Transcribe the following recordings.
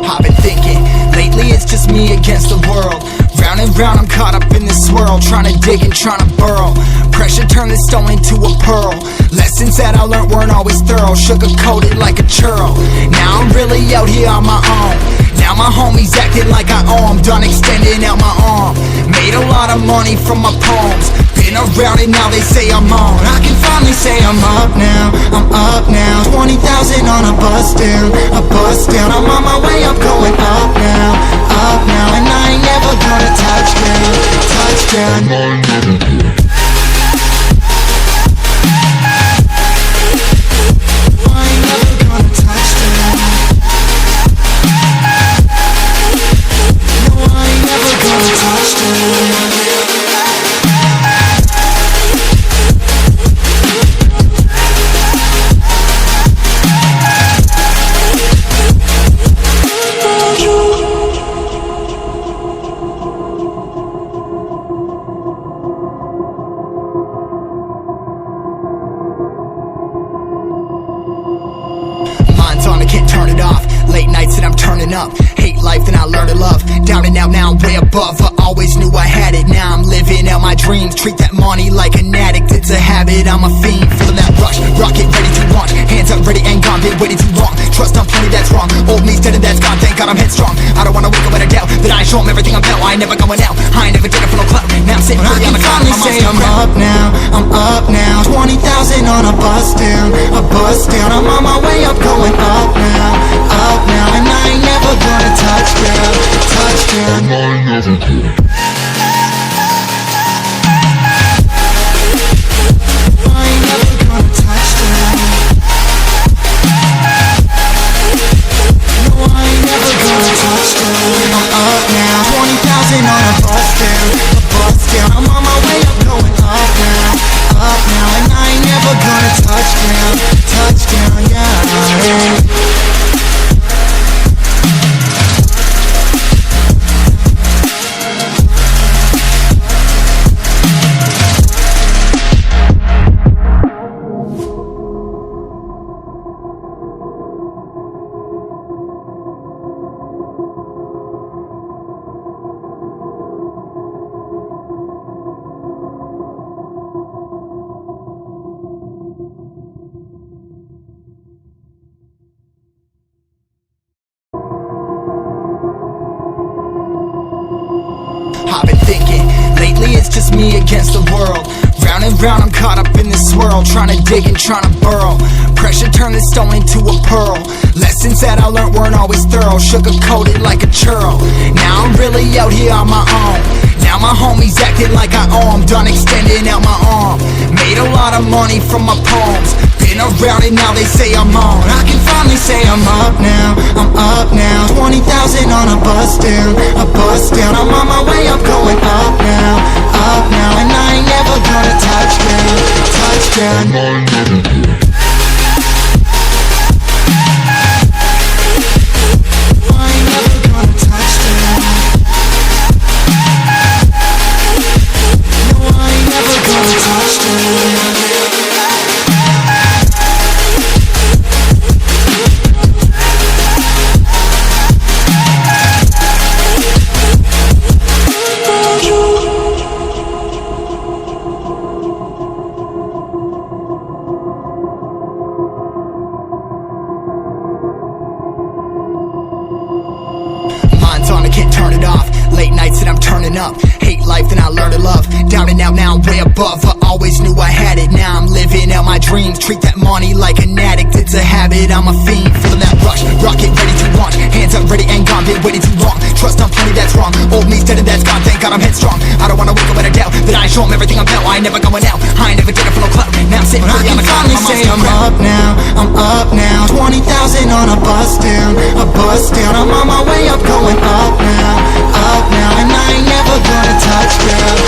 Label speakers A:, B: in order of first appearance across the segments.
A: I've been thinking, lately it's just me against the world. Round and round I'm caught up in this swirl, trying to dig and trying to burrow. Pressure turned this stone into a pearl. Lessons that I learned weren't always thorough, sugar-coated like a churl. Now I'm really out here on my own. Now my homies acting like I owe 'em, done extending out my arm. Made a lot of money from my poems, been around it, now they say I'm on. I can finally say I'm up now, I'm up now. 20,000 on a bus down, I'm on my way up, going up now, and I ain't never gonna touch down. I can't turn it off. Late nights and I'm turning up. Hate life then I learn to love. Down and out now I'm way above. I always knew I had it, now I'm living out my dreams. Treat that money like an addict, it's a habit, I'm a fiend. Feeling that rush, rocket ready to launch. Hands up ready and gone, been waiting too long. Trust on plenty, that's wrong. Old me's dead and that's gone, thank God I'm headstrong. I don't wanna wake up with a doubt that I show 'em everything I'm about. I ain't never going out, I ain't never did it for no clout. Now I'm sitting pretty on the cloud. I can finally say I'm up now, I'm up now. 20,000 on a bus down, I'm on my way up, going up now, and I ain't never gonna touch down. I'm on my way up, going up now, and I ain't never gonna touch down, yeah. I've been thinking, lately it's just me against the world. Round and round I'm caught up in this swirl, trying to dig and trying to burrow. Pressure turned this stone into a pearl. Lessons that I learned weren't always thorough, sugar-coated like a churl. Now I'm really out here on my own. Now my homies acting like I owe 'em, done extending out my arm. Made a lot of money from my poems, been around it, now they say I'm on. I can finally say I'm up now, I'm up now. 20,000 on a bus down, I'm on my way up, going up now, and I ain't never gonna touch down. I can't turn it off. Late nights and I'm turning up. Hate life then I learn to love. Down and out now I'm way above. I always knew I had it, now I'm living out my dreams. Treat that money like an addict, it's a habit, I'm a fiend. Feeling that rush, rocket ready to launch. Hands up ready and gone, been waiting too long. Trust on plenty, that's wrong. Old me's dead and that's gone, thank God I'm headstrong. I don't wanna wake up with a doubt that I show 'em everything I'm about. I ain't never going out, I ain't never did it for no clout. Now I'm sitting pretty on the cloud. I can finally say I'm up now, I'm up now. 20,000 on a bus down, I'm on my way up, going up now, and I ain't never gonna touch down.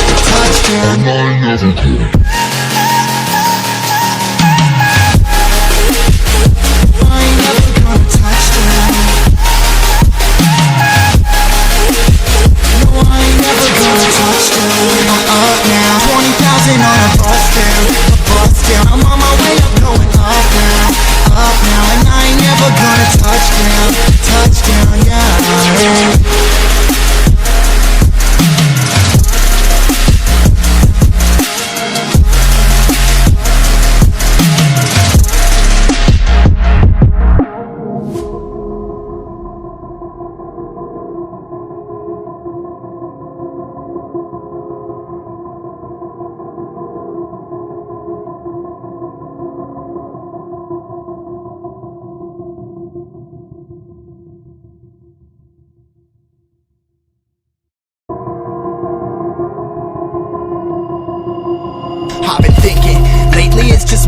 A: I'm on my way up, going up now, and I ain't never gonna touch down, yeah.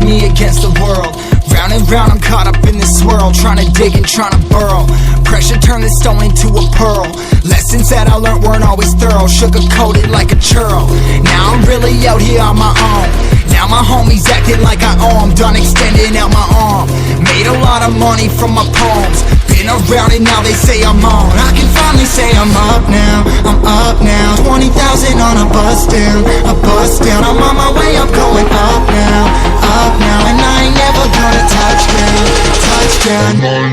A: me against the world. Round and round I'm caught up in this swirl, trying to dig and trying to burrow. Pressure turned this stone into a pearl. Lessons that I learned weren't always thorough, sugar-coated like a churl. Now I'm really out here on my own. Now my homies acting like I owe 'em. Done extending out my arm. Made a lot of money from my poems. Been around and now they say I'm on. I can finally say I'm up now. I'm up now. 20,000 on a bus down. A bus down. I'm on my way up, going up now. Up now. And I ain't never gonna touch down. Touch down.